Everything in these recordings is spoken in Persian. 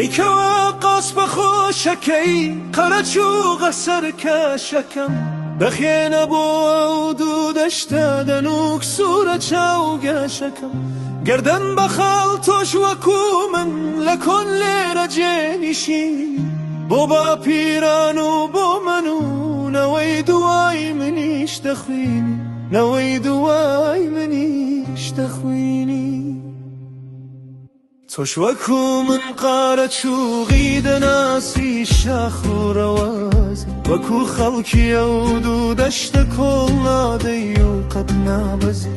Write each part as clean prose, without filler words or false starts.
ایکەوە قاس بە خۆشەکەی قەرەچووغە سەرکەشەکەم بەخێنە بۆ ئەو دوو دەشتە دەنووک سوورە چاوگەشەکەم گەردەن بە خاڵ تۆش وەکو من لە کۆن لێرە جێنیشین بۆ باپیران و بۆ من و نەوەی دوای منیش دەخوینی نەوەی دوای منیش دەخوینی تۆش وەکو من قارەچووغی دەناسی شاخ و ڕەوازی وەکو خەڵکی ئەو دوو دەشتە کۆڵ نادەی و قەت نابەزی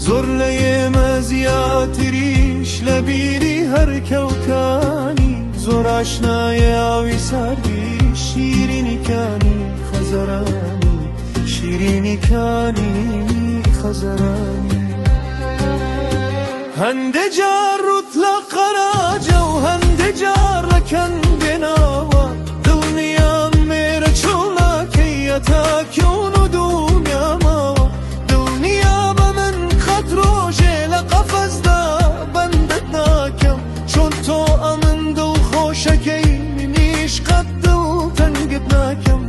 زۆر لە ئێمە زیاتریش لە بیری هەر کەوکانی زۆر ئاشنایە ئاوی ساردی شیرینیکانی خەزەرانی شیرینیکانی خەزەرانی هەندێ جار ڕوت لە قەراجە و هەندێ جار لە کەنگێناوە دڵنیام مێرە چۆڵ ناکەی هەتا کەون و دوومیاماوە دڵنیا بە من قەت ڕۆژێ لە قەفەسدا بەندت ناکەم چۆن تۆ ئەمن دڵخۆشەکەی منیش قەت دڵتەنگت ناکەم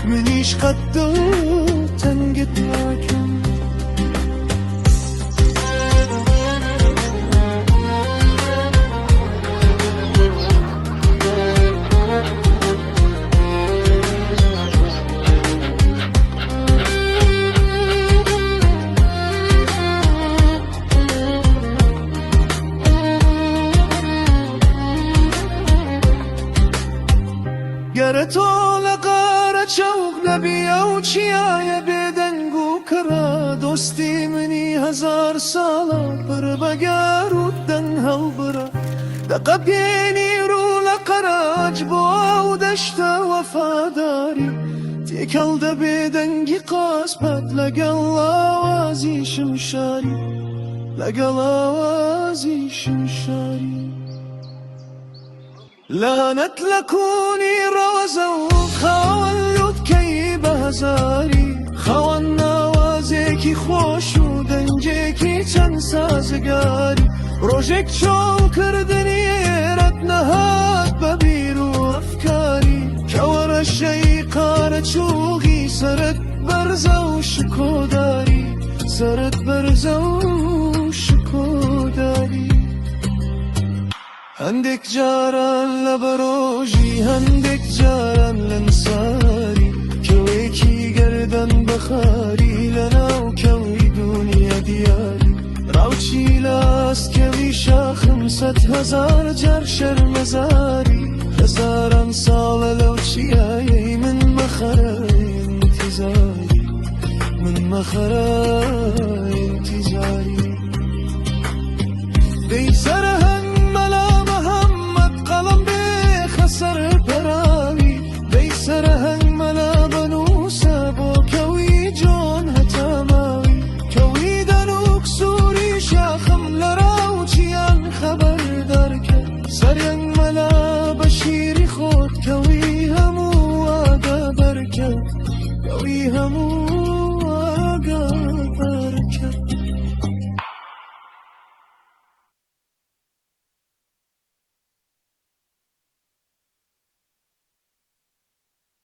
منیش قەت دڵتەنگت ناکەم گەرە تۆ لە قارەچەوق نەبی ئەو چیایە بێدەنگ و کڕە دۆستی منی هەزار ساڵە پڕ بە گەر و دەنگ هەڵبرە دەقە پێنی ڕوو لە قەراج بۆ ئەو دەشتە وەفاداری تێکەڵ دەبێ دەنگی قاسپەت لەگەڵ ئاوازی شمشاری لەگەڵ ئاوازی شمشاری لعنت لکونی ڕۆزە و خاوەن لووتکەی بەهەزاری خاوەن ناوازێکی خۆش و دەنجێکی چەند سازگاری ڕۆژێک چۆڵ کردنی ئێرەت نەهات بە بیر و ئەفکاری کەوەڕەشەی قارەچووغی سەرت بەرزە و شکۆداری سەرت بەرزە و شکۆداری هەندێک جاران لە بەرۆژی هەندێک جاران لە نساری کەوێکی گەردەن بەخاری لە ناو کەوی دونیا دیاری ڕاوچی لە ئاسکەوی شاخم سەد هەزار جار شەرمەزاری هەزاران ساڵە لەو چیایەی من مەخەرە ئینتیزاری من مەخەرە